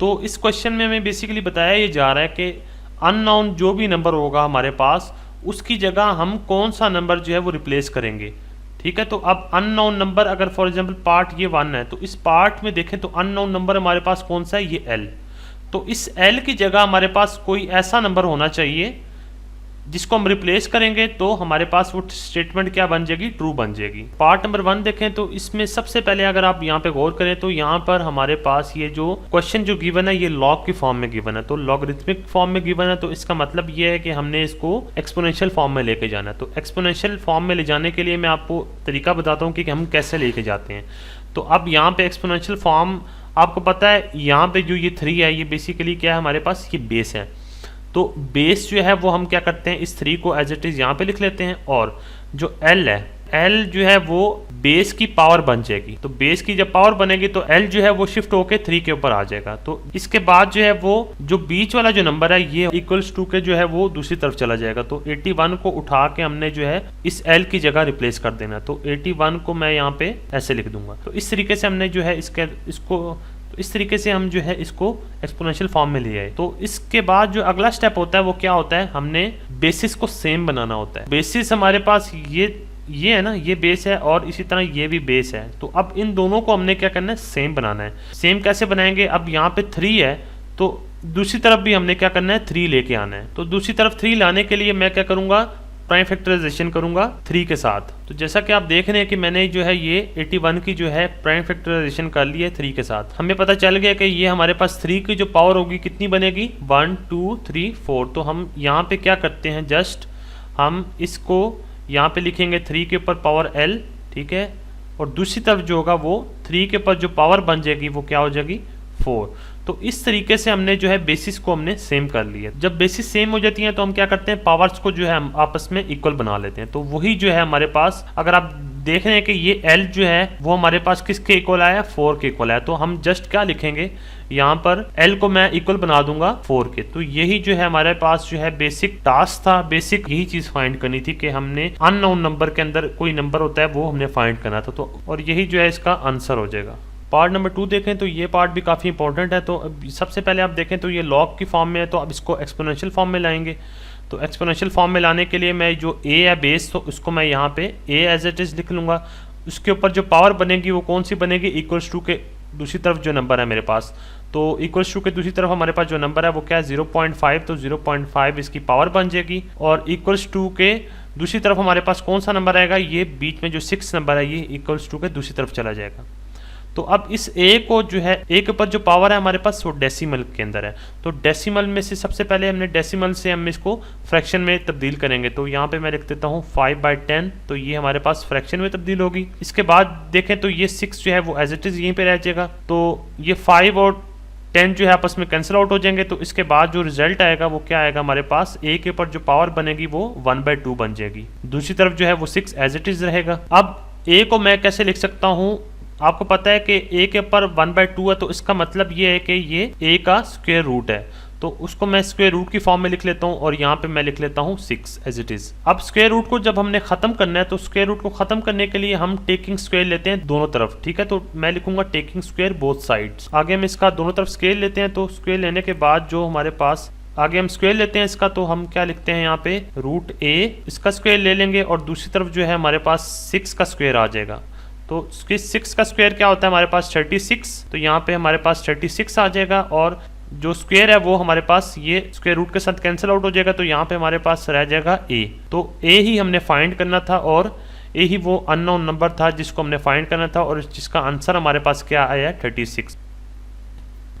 तो इस क्वेश्चन में हमें बेसिकली बताया ये जा रहा है कि अननोन जो भी नंबर होगा हमारे पास उसकी जगह हम कौन सा नंबर जो है वो रिप्लेस करेंगे। ठीक है, तो अब अननोन नंबर अगर फॉर एग्जांपल पार्ट ये 1 है, तो इस पार्ट में देखें तो अननोन नंबर हमारे पास कौन सा है, ये L। तो इस L की जगह हमारे पास कोई ऐसा नंबर होना चाहिए जिसको हम रिप्लेस करेंगे तो हमारे पास वो स्टेटमेंट क्या बन जाएगी, ट्रू बन जाएगी। पार्ट नंबर 1 देखें तो इसमें सबसे पहले अगर आप यहाँ पे गौर करें तो यहाँ पर हमारे पास ये जो क्वेश्चन जो गिवन है ये लॉग की फॉर्म में गिवन है, तो लॉगरिथमिक फॉर्म में गिवन है, तो इसका मतलब ये है कि हमने इसको एक्सपोनेंशियल फॉर्म में लेके जाना है। तो एक्सपोनेंशियल फॉर्म में ले जाने के लिए मैं आपको तरीका बताता हूँ कि हम कैसे लेके जाते हैं। तो अब यहाँ पे एक्सपोनेंशियल फॉर्म आपको पता है, यहाँ पे जो ये 3 है ये बेसिकली क्या है हमारे पास, ये बेस है। तो बेस जो है वो हम क्या करते हैं, इस 3 को एज इट इज यहाँ पे लिख लेते हैं, और जो L है, L जो है वो बेस की पावर बन जाएगी। तो बेस की जब पावर बनेगी तो L जो है वो शिफ्ट होके 3 के ऊपर आ जाएगा। तो इसके बाद जो है वो जो बीच वाला जो नंबर है ये इक्वल्स टू के जो है वो दूसरी तरफ चला जाएगा। तो 81 को उठा के हमने जो है इस L की जगह रिप्लेस कर देना। तो 81 को मैं यहाँ पे ऐसे लिख दूंगा। तो इस तरीके से हमने जो है तो इस तरीके से हम जो है इसको एक्सपोनेंशियल फॉर्म में ले आए। तो इसके बाद जो अगला स्टेप होता है वो क्या होता है, हमने बेसिस को सेम बनाना होता है। बेसिस हमारे पास ये है ना, ये बेस है और इसी तरह ये भी बेस है। तो अब इन दोनों को हमने क्या करना है, सेम बनाना है। सेम कैसे बनाएंगे, अब यहाँ पे 3 है तो दूसरी तरफ भी हमने क्या करना है, 3 लेके आना है। तो दूसरी तरफ 3 लाने के लिए मैं क्या करूंगा, प्राइम फैक्टराइजेशन करूंगा 3 के साथ। तो जैसा कि आप देख रहे हैं कि मैंने जो है ये 81 की जो है प्राइम फैक्टराइजेशन कर ली है 3 के साथ। हमें पता चल गया कि ये हमारे पास 3 की जो पावर होगी कितनी बनेगी, 1 2 3 4। तो हम यहाँ पे क्या करते हैं, जस्ट हम इसको यहाँ पे लिखेंगे 3 के ऊपर पावर L, ठीक है, और दूसरी तरफ जो होगा वो 3 के ऊपर जो पावर बन जाएगी वो क्या हो जाएगी, 4। तो इस तरीके से हमने जो है बेसिस को हमने सेम कर लिया। जब बेसिस सेम हो जाती हैं तो हम क्या करते हैं, पावर्स को जो है हम आपस में इक्वल बना लेते हैं। तो वही जो है हमारे पास, अगर आप देख रहे हैं कि ये L जो है वो हमारे पास किसके इक्वल आया, 4 के इक्वल आया। तो हम जस्ट क्या लिखेंगे, यहाँ पर L को मैं इक्वल बना दूंगा 4 के। तो यही जो है हमारे पास जो है बेसिक टास्क था, बेसिक यही चीज फाइंड करनी थी कि हमने अननोन नंबर के अंदर कोई नंबर होता है वो हमने फाइंड करना था। तो और यही जो है इसका आंसर हो जाएगा। पार्ट नंबर 2 देखें तो ये पार्ट भी काफ़ी इंपॉर्टेंट है। तो अब सबसे पहले आप देखें तो ये लॉग की फॉर्म में है, तो अब इसको एक्सपोनेंशियल फॉर्म में लाएंगे। तो एक्सपोनेंशियल फॉर्म में लाने के लिए मैं जो a है बेस, तो उसको मैं यहाँ पे a एज इट इज लिख लूँगा। उसके ऊपर जो पावर बनेगी वो कौन सी बनेगी, इक्वल्स टू के दूसरी तरफ जो नंबर है मेरे पास, तो इक्वल्स टू के दूसरी तरफ हमारे पास जो नंबर है वो क्या है, 0.5। तो 0.5 इसकी पावर बन जाएगी, और इक्वल्स टू के दूसरी तरफ हमारे पास कौन सा नंबर आएगा, ये बीच में जो 6 नंबर है ये इक्वल्स टू के दूसरी तरफ चला जाएगा। तो अब इस a को जो है, a के ऊपर जो पावर है हमारे पास वो डेसिमल के अंदर है। तो डेसिमल में से सबसे पहले हमने डेसिमल से हम इसको फ्रैक्शन में तब्दील करेंगे। तो यहाँ पे मैं लिख देता हूँ 5/10, तो ये हमारे पास फ्रैक्शन में तब्दील होगी। इसके बाद देखें तो ये 6 जो है वो एज इट इज यहीं पे रह जाएगा। तो ये 5 और 10 जो है आपस में कैंसिल आउट हो जाएंगे। तो इसके बाद जो रिजल्ट आएगा वो क्या आएगा, हमारे पास a के ऊपर जो पावर बनेगी वो 1/2 बन जाएगी। दूसरी तरफ जो है वो 6 एज इट इज रहेगा। अब a को मैं कैसे लिख सकता हूँ, आपको पता है कि a के ऊपर 1/2 है, तो इसका मतलब ये है कि ये a का स्क्वायर रूट है। तो उसको मैं स्क्वायर रूट की फॉर्म में लिख लेता हूँ, और यहाँ पे मैं लिख लेता हूँ 6 एज इट इज। अब स्क्वायर रूट को जब हमने खत्म करना है, तो स्क्वायर रूट को खत्म करने के लिए हम टेकिंग स्क्वायर लेते हैं दोनों तरफ, ठीक है। तो मैं लिखूंगा टेकिंग स्क्वायर बोथ साइड्स। आगे हम इसका दोनों तरफ स्क्वायर लेते हैं। तो स्क्वायर लेने के बाद जो हमारे पास आगे हम स्क्वायर लेते हैं इसका, तो हम क्या लिखते हैं यहाँ पे, रूट a इसका स्क्वायर ले लेंगे, और दूसरी तरफ जो है हमारे पास 6 का स्क्वायर आ जाएगा। तो 6 का स्क्वायर क्या होता है हमारे पास, 36। तो यहाँ पे हमारे पास 36 आ जाएगा, और जो स्क्वायर है वो हमारे पास ये स्क्वायर रूट के साथ कैंसिल आउट हो जाएगा। तो यहाँ पे हमारे पास रह जाएगा a। तो a ही हमने फाइंड करना था, और a ही वो अननोन नंबर था जिसको हमने फाइंड करना था, और जिसका आंसर हमारे पास क्या आया है, 36।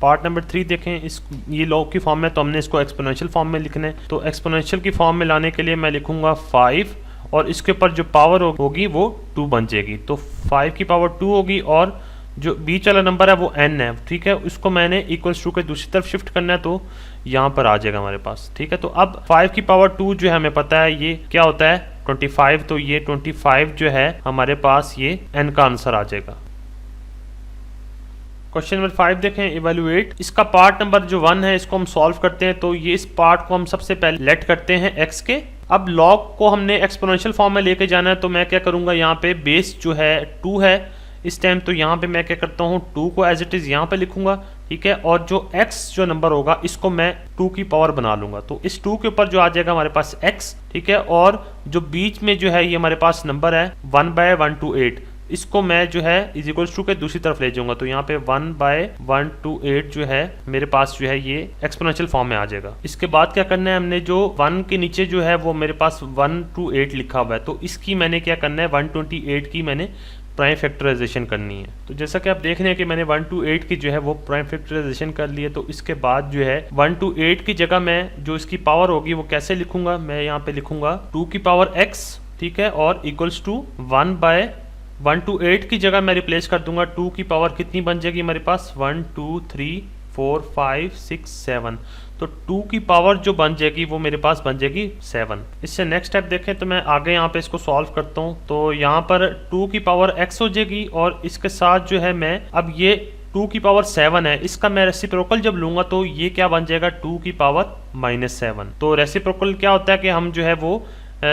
पार्ट नंबर 3 देखें, ये लॉग की फॉर्म में, तो हमने इसको एक्सपोनेंशियल फॉर्म में लिखना है। तो एक्सपोनेंशियल की फॉर्म में लाने के लिए मैं लिखूंगा 5 और इसके ऊपर जो पावर होगी वो 2 बन जाएगी। तो 5 की पावर 2 होगी और जो बीच वाला नंबर है वो n है, ठीक है। उसको मैंने इक्वल्स टू के दूसरी तरफ शिफ्ट करना है तो यहाँ पर आ जाएगा हमारे पास, ठीक है। तो अब 5 की पावर 2 जो है हमें पता है ये क्या होता है 25, तो ये 25 जो है हमारे पास ये n का आंसर आ जाएगा। क्वेश्चन नंबर 5 देखें, इवेल्युएट। इसका पार्ट नंबर जो 1 है इसको हम सॉल्व करते हैं। तो ये इस पार्ट को हम सबसे पहले लेट करते हैं x के। अब लॉग को हमने एक्सपोनेंशियल फॉर्म में लेके जाना है, तो मैं क्या करूंगा, यहाँ पे बेस जो है 2 है इस टाइम, तो यहाँ पे मैं क्या करता हूँ 2 को एज इट इज यहाँ पे लिखूंगा, ठीक है। और जो x जो नंबर होगा इसको मैं 2 की पावर बना लूंगा, तो इस 2 के ऊपर जो आ जाएगा हमारे पास x, ठीक है। और जो बीच में जो है ये हमारे पास नंबर है 1/128, इसको मैं जो है इज इक्वल्स टू के दूसरी तरफ ले जाऊंगा, तो यहाँ पे 1/128 जो है मेरे पास जो है ये एक्सपोनेंशियल फॉर्म में आ जाएगा। इसके बाद क्या करना है, हमने जो 1 के नीचे जो है वो मेरे पास 128 लिखा हुआ है, तो इसकी मैंने क्या करना है 128 की मैंने प्राइम फैक्टराइजेशन करनी है। तो जैसा कि आप देख रहे हैं कि मैंने 128 की जो है वो प्राइम फैक्टराइजेशन कर ली है। तो इसके बाद जो है 128 की जगह मैं जो इसकी पावर होगी वो कैसे लिखूंगा, मैं यहाँ पे लिखूंगा 2 की पावर x, ठीक है, और इक्वल्स टू 1/128 की जगह मैं रिप्लेस कर दूंगा 2 की पावर कितनी बन जाएगी हमारे पास 1 2 3 4 5 6 7, तो 2 की पावर जो बन जाएगी वो मेरे पास बन जाएगी 7। इससे नेक्स्ट स्टेप देखें तो मैं आगे यहाँ पे इसको सॉल्व करता हूँ। तो यहाँ पर 2 की पावर x हो जाएगी और इसके साथ जो है मैं अब ये 2 की पावर 7 है, इसका मैं रेसिप्रोकल जब लूंगा तो ये क्या बन जाएगा 2 की पावर -7। तो रेसिप्रोकल क्या होता है कि हम जो है वो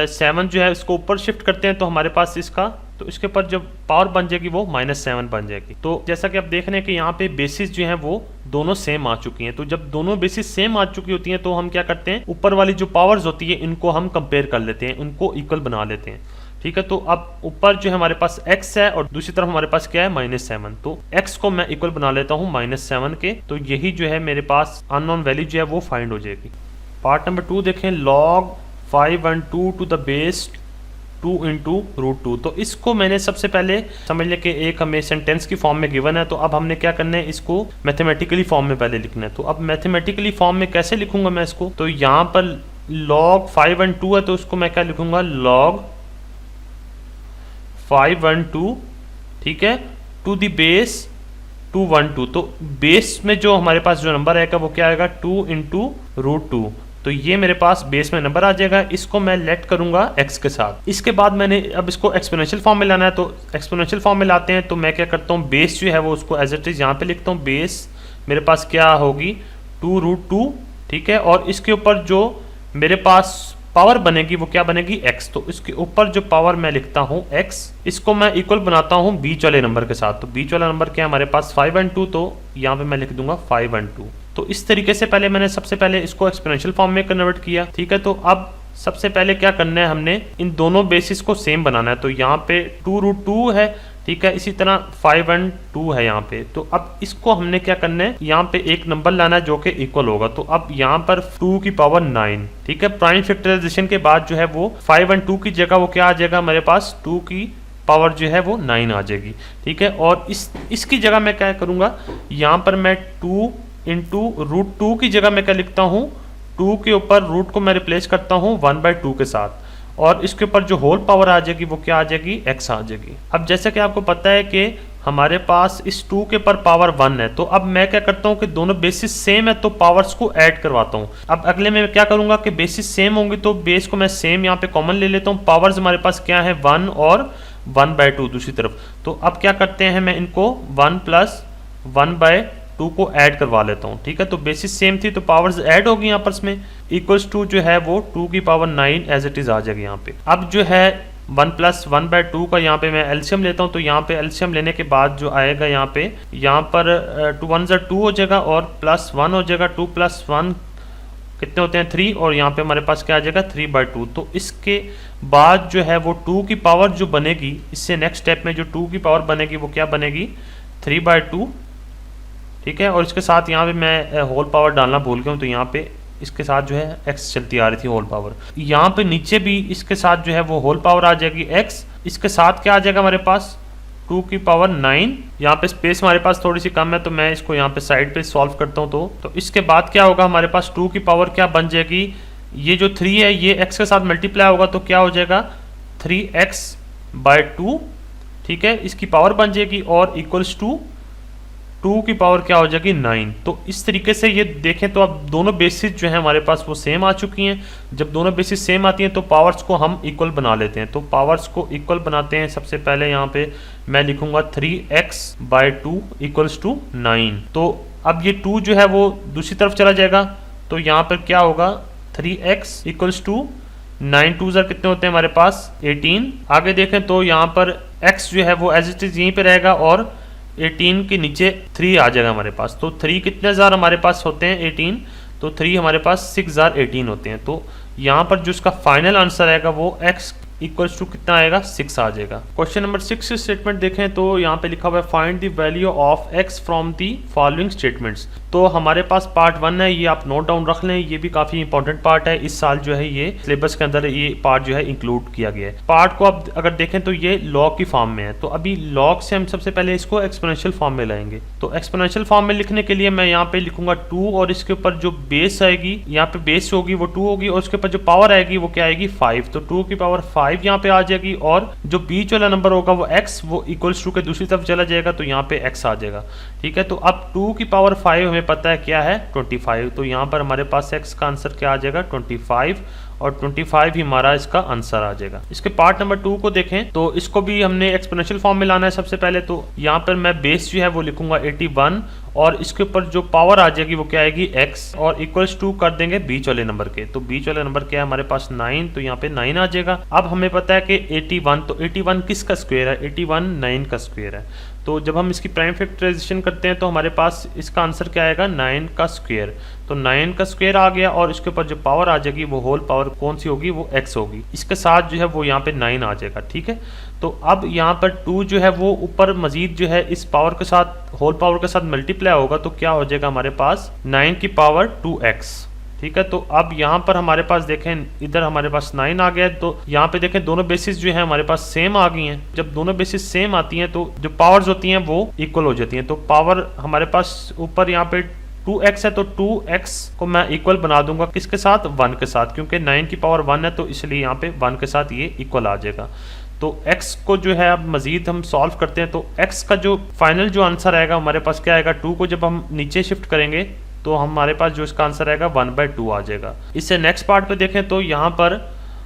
7 जो है इसको ऊपर शिफ्ट करते हैं, तो हमारे पास इसका तो इसके ऊपर जब पावर बन जाएगी वो -7 बन जाएगी। तो जैसा कि आप देख रहे हैं कि यहाँ पे बेसिस जो है वो दोनों सेम आ चुकी हैं। तो जब दोनों बेसिस सेम आ चुकी होती हैं तो हम क्या करते हैं, ऊपर वाली जो पावर्स होती है इनको हम कंपेयर कर लेते हैं, उनको इक्वल बना लेते हैं, ठीक है। तो अब ऊपर जो है हमारे पास x है और दूसरी तरफ हमारे पास क्या है -7, तो x को मैं इक्वल बना लेता हूँ -7 के। तो यही जो है मेरे पास अननोन वैल्यू जो है वो फाइंड हो जाएगी। पार्ट नंबर 2 देखें, log 512 to the base 2 into √2। तो इसको मैंने सबसे पहले समझ लिया कि एक हमें सेंटेंस की फॉर्म में गिवन है, तो अब हमने क्या करना है इसको मैथमेटिकली फॉर्म में पहले लिखना है। तो अब मैथमेटिकली फॉर्म में कैसे लिखूंगा मैं इसको, तो यहाँ पर log 512 है तो उसको मैं क्या लिखूंगा log 512, ठीक है, टू द बेस 212। तो बेस में जो हमारे पास जो नंबर आएगा वो क्या आएगा 2 इंटू √2, तो ये मेरे पास बेस में नंबर आ जाएगा। इसको मैं लेट करूंगा x के साथ। इसके बाद मैंने अब इसको एक्सपोनेंशियल फॉर्म में लाना है, तो एक्सपोनेंशियल फॉर्म में लाते हैं तो मैं क्या करता हूँ बेस जो है वो उसको एज इट इज यहाँ पे लिखता हूँ। बेस मेरे पास क्या होगी 2√2, ठीक है, और इसके ऊपर जो मेरे पास पावर बनेगी वो क्या बनेगी x, तो इसके ऊपर जो पावर मैं लिखता हूँ x, इसको मैं इक्वल बनाता हूँ बीच वाले नंबर के साथ। तो बीच वाला नंबर क्या है हमारे पास 512, तो यहाँ पे मैं लिख दूंगा 512। तो इस तरीके से पहले मैंने सबसे पहले इसको एक्सपोनेंशियल फॉर्म में कन्वर्ट किया, ठीक है। तो अब सबसे पहले क्या करना है, हमने इन दोनों बेसिस को सेम बनाना है। तो यहाँ पे 2√2 है, ठीक है, इसी तरह 512 है यहाँ पे। तो अब इसको हमने क्या करना है, यहाँ पे एक नंबर लाना है जो कि इक्वल होगा। तो अब यहाँ पर 2 की पावर 9, ठीक है, प्राइम फैक्टराइजेशन के बाद जो है वो 512 की जगह वो क्या आ जाएगा हमारे पास 2 की पावर जो है वो 9 आ जाएगी, ठीक है। और इसकी जगह मैं क्या करूँगा, यहाँ पर मैं 2 इंटू √2 की जगह मैं क्या लिखता हूँ, 2 के ऊपर रूट को मैं रिप्लेस करता हूँ 1/2 के साथ, और इसके ऊपर जो होल पावर आ जाएगी वो क्या आ जाएगी x आ जाएगी। अब जैसे कि आपको पता है कि हमारे पास इस 2 के ऊपर पावर 1 है, तो अब मैं क्या करता हूँ कि दोनों बेसिस सेम है तो पावर्स को ऐड करवाता हूँ। अब अगले में क्या करूँगा कि बेसिस सेम होंगी तो बेस को मैं सेम यहाँ पे कॉमन ले लेता हूँ। पावर्स हमारे पास क्या है 1 और 1/2 दूसरी तरफ। तो अब क्या करते हैं, मैं इनको 1 + 1/2 को ऐड करवा लेता हूँ, ठीक है। तो बेसिस सेम थी तो पावर्स ऐड होगी यहाँ पर, इसमें इक्वल्स टू जो है वो 2 की पावर 9 एज इट इज आ जाएगी यहाँ पे। अब जो है 1 + 1/2 का यहाँ पे मैं एलसीएम लेता हूँ। तो यहाँ पे एलसीएम लेने के बाद जो आएगा यहाँ पर 2 1 2 हो जाएगा और +1 हो जाएगा। 2 + 1 कितने होते हैं 3, और यहाँ पे हमारे पास क्या आ जाएगा 3/2। तो इसके बाद जो है वो 2 की पावर जो बनेगी, इससे नेक्स्ट स्टेप में जो 2 की पावर बनेगी वो क्या बनेगी 3/2, ठीक है। और इसके साथ यहाँ पे मैं होल पावर डालना भूल गया हूँ, तो यहाँ पे इसके साथ जो है x चलती आ रही थी होल पावर। यहाँ पे नीचे भी इसके साथ जो है वो होल पावर आ जाएगी x, इसके साथ क्या आ जाएगा हमारे पास 2 की पावर 9। यहाँ पे स्पेस हमारे पास थोड़ी सी कम है तो मैं इसको यहाँ पे साइड पे सॉल्व करता हूँ। तो इसके बाद क्या होगा हमारे पास 2 की पावर क्या बन जाएगी, ये जो 3 है ये x के साथ मल्टीप्लाई होगा तो क्या हो जाएगा 3x/2, ठीक है, इसकी पावर बन जाएगी और इक्वल्स टू 2 की पावर क्या हो जाएगी 9। तो इस तरीके से ये देखें तो अब दोनों बेसिस जो है हमारे पास वो सेम आ चुकी हैं। जब दोनों बेसिस सेम आती हैं तो पावर्स को हम इक्वल बना लेते हैं। तो पावर्स को इक्वल बनाते हैं। सबसे पहले यहाँ पे मैं लिखूंगा 3x/2 इक्वल्स टू 9। तो अब ये 2 जो है वो दूसरी तरफ चला जाएगा, तो यहाँ पर क्या होगा 3x इक्वल्स टू 9 2 कितने होते हैं हमारे पास 18। आगे देखें तो यहाँ पर x जो है वो एज इट इज यहीं पे रहेगा और 18 के नीचे 3 आ जाएगा हमारे पास। तो 3 कितने जार हमारे पास होते हैं 18, तो 3 हमारे पास 6 जार 18 होते हैं। तो यहाँ पर जो इसका फाइनल आंसर आएगा वो x इक्वल्स टू कितना आएगा 6 आ जाएगा। क्वेश्चन नंबर 6 स्टेटमेंट देखें तो यहाँ पे लिखा हुआ है find the value of x from the following statements. तो हमारे पास पार्ट 1 है, ये आप नोट डाउन रख लें, ये भी काफी इंपॉर्टेंट पार्ट है। इस साल जो है ये सिलेबस के अंदर ये पार्ट जो है इंक्लूड किया गया है। पार्ट को आप अगर देखें तो ये लॉग की फॉर्म में है। तो अभी लॉग से हम सबसे पहले इसको एक्सपोनेंशियल फॉर्म में लाएंगे। तो एक्सपोनेंशियल फॉर्म में लिखने के लिए मैं यहाँ पे लिखूंगा 2 और इसके ऊपर जो बेस आएगी, यहाँ पे बेस होगी वो 2 होगी और उसके ऊपर जो पावर आएगी वो क्या आएगी 5। तो 2 की पावर 5 यहाँ पे आ जाएगी और जो बीच वाला नंबर होगा वो x वो इक्वल्स टू के दूसरी तरफ चला जाएगा, तो यहाँ पे x आ जाएगा। ठीक है, तो अब 2 की पावर 5 हमें पता है क्या है 25। तो यहाँ पर हमारे पास x का आंसर क्या आ जाएगा 25 और 25 ही हमारा इसका आंसर आ जाएगा। इसके पार्ट नंबर 2 को देखें तो इसको भी हमने एक्सपोनेंशियल फॉर्म में लाना है। सबसे पहले तो यहाँ पर मैं बेस जो है वो लिखूंगा 81 और इसके ऊपर जो पावर आ जाएगी वो क्या आएगी x और इक्वल्स टू कर देंगे बीच वाले नंबर के। तो बीच वाले नंबर क्या है हमारे पास 9, तो यहाँ पे 9 आ जाएगा। अब हमें पता है कि 81, तो 81 किसका स्क्वायर है 81 9 का स्क्वायर है। तो जब हम इसकी प्राइम फैक्टराइजेशन करते हैं तो हमारे पास इसका आंसर क्या आएगा 9 का स्क्वायर। तो 9 का स्क्वायर आ गया और इसके ऊपर जो पावर आ जाएगी वो होल पावर कौन सी होगी वो x होगी। इसके साथ जो है वो यहाँ पे 9 आ जाएगा। ठीक है, तो अब यहाँ पर 2 जो है वो ऊपर मजीद जो है इस पावर के साथ होल पावर के साथ मल्टीप्लाई होगा, तो क्या हो जाएगा हमारे पास 9 की पावर 2x। ठीक है, तो अब यहाँ पर हमारे पास देखें इधर हमारे पास 9 आ गया है। तो यहाँ पे देखें दोनों बेसिस जो है हमारे पास सेम आ गई हैं। जब दोनों बेसिस सेम आती हैं तो जो पावर्स होती हैं वो इक्वल हो जाती हैं। तो पावर हमारे पास ऊपर यहाँ पे 2x है तो 2x को मैं इक्वल बना दूंगा किसके साथ 1 के साथ, क्योंकि 9 की पावर 1 है तो इसलिए यहाँ पे 1 के साथ ये इक्वल आ जाएगा। तो x को जो है अब मजीद हम सॉल्व करते हैं तो x का जो फाइनल जो आंसर आएगा हमारे पास क्या आएगा 2 को जब हम नीचे शिफ्ट करेंगे तो हमारे पास जो इसका आंसर आएगा 1/2 आ जाएगा। इससे नेक्स्ट पार्ट पे देखें तो यहाँ पर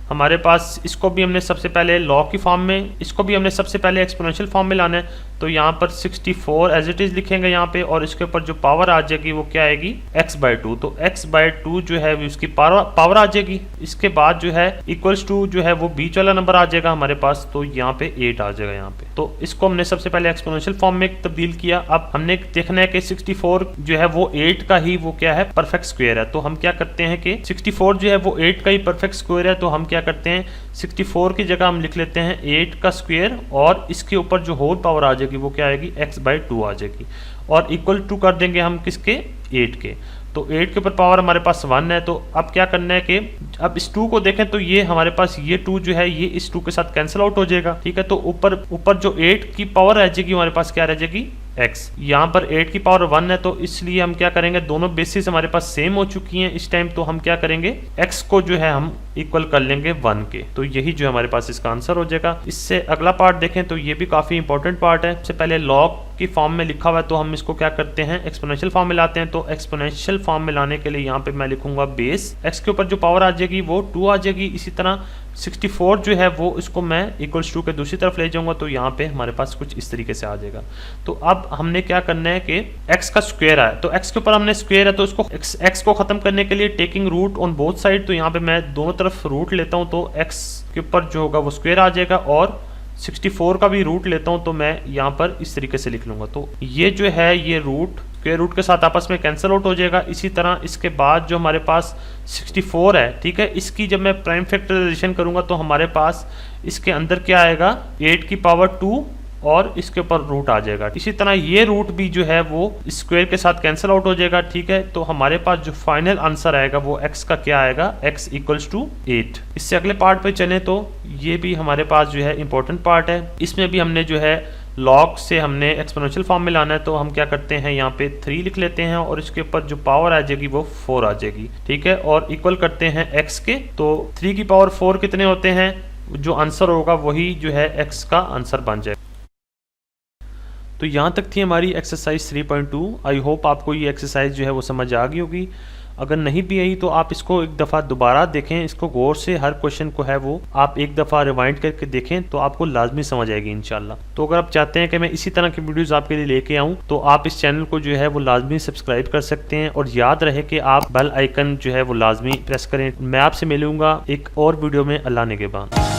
हमारे पास इसको भी हमने सबसे पहले लॉग की फॉर्म में, इसको भी हमने सबसे पहले एक्सपोनेंशियल फॉर्म में लाना है। तो यहाँ पर 64 एज इट इज लिखेंगे यहाँ पे और इसके ऊपर जो पावर आ जाएगी वो क्या आएगी x/2। तो x/2 जो है उसकी पावर आ जाएगी। इसके बाद जो है इक्वल्स टू जो है वो बीच वाला नंबर आ जाएगा हमारे पास, तो यहाँ पे 8 आ जाएगा यहाँ पे। तो इसको हमने सबसे पहले एक्सपोनेंशियल फॉर्म में तब्दील किया। अब हमने देखना है कि 64 जो है वो 8 का ही वो क्या है परफेक्ट स्क्वायर है। तो हम क्या करते हैं कि 64 जो है वो 8 का ही परफेक्ट स्क्वायर है, तो हम क्या करते हैं 64 की जगह हम लिख लेते हैं 8 का स्क्वायर और इसके ऊपर जो होल पावर आ जाएगी वो क्या आएगी x/2 आ जाएगी और इक्वल टू कर देंगे हम किसके 8 के। तो 8 के ऊपर पावर हमारे पास 1 है। तो अब क्या करना है कि अब इस 2 को देखें तो ये हमारे पास ये 2 जो है ये इस 2 के साथ कैंसिल आउट हो जाएगा। ठीक है, तो ऊपर जो 8 की पावर रह जाएगी हमारे पास क्या रह जाएगी x। यहाँ पर 8 की पावर 1 है तो इसलिए हम क्या करेंगे दोनों बेसिस हमारे पास सेम हो चुकी हैं इस टाइम, तो हम क्या करेंगे x को जो है हम इक्वल कर लेंगे 1 के। तो यही जो हमारे पास इसका आंसर हो जाएगा। इससे अगला पार्ट देखें तो ये भी काफी इंपॉर्टेंट पार्ट है। सबसे पहले लॉग की फॉर्म में लिखा हुआ है तो हम इसको क्या करते हैं एक्सपोनेंशियल फॉर्म में लाते हैं। तो एक्सपोनेंशियल फॉर्म में लाने के लिए यहाँ पे मैं लिखूंगा बेस, x के ऊपर जो पावर आ जाएगी वो 2 आ जाएगी। इसी तरह 64 जो है वो इसको मैं इक्वल्स टू के दूसरी तरफ ले जाऊंगा, तो यहाँ पे हमारे पास कुछ इस तरीके से आ जाएगा। तो अब हमने क्या करना है कि x का स्क्वायर है तो x के ऊपर हमने स्क्वायर है तो इसको x को खत्म करने के लिए taking root on both side, तो यहाँ पे मैं दोनों तरफ रूट लेता हूँ तो x के ऊपर जो होगा वो स्क्वायर आ जाएगा और 64 का भी रूट लेता हूँ तो मैं यहाँ पर इस तरीके से लिख लूंगा। तो ये जो है ये रूट स्क्वायर रूट के साथ आपस में कैंसिल आउट हो जाएगा। इसी तरह इसके बाद जो हमारे पास 64 है, ठीक है, इसकी जब मैं प्राइम फैक्टराइजेशन करूंगा तो हमारे पास इसके अंदर क्या आएगा 8 की पावर 2 और इसके ऊपर रूट आ जाएगा। इसी तरह ये रूट भी जो है वो स्क्वायर के साथ कैंसिल आउट हो जाएगा। ठीक है, तो हमारे पास जो फाइनल आंसर आएगा वो x का क्या आएगा x इक्वल्स टू 8। इससे अगले पार्ट पे चले तो ये भी हमारे पास जो है इंपॉर्टेंट पार्ट है। इसमें भी हमने जो है लॉग से हमने एक्सपोनेंशियल फॉर्म में लाना है, तो हम क्या करते हैं यहाँ पे 3 लिख लेते हैं और इसके ऊपर जो पावर आ जाएगी वो 4 आ जाएगी। ठीक है, और इक्वल करते हैं x के। तो 3 की पावर 4 कितने होते हैं जो आंसर होगा वही जो है x का आंसर बन जाए। तो यहाँ तक थी हमारी एक्सरसाइज 3.2। आई होप आपको ये एक्सरसाइज जो है वो समझ आ गई होगी। अगर नहीं भी आई तो आप इसको एक दफ़ा दोबारा देखें, इसको गौर से, हर क्वेश्चन को है वो आप एक दफ़ा रिवाइंड करके देखें तो आपको लाजमी समझ आएगी इंशाल्लाह। तो अगर आप चाहते हैं कि मैं इसी तरह की वीडियोज़ आपके लिए लेके आऊँ तो आप इस चैनल को जो है वो लाजमी सब्सक्राइब कर सकते हैं, और याद रहे कि आप बेल आइकन जो है वो लाजमी प्रेस करें। मैं आपसे मिलूँगा एक और वीडियो में। अल्लाह निगहबान।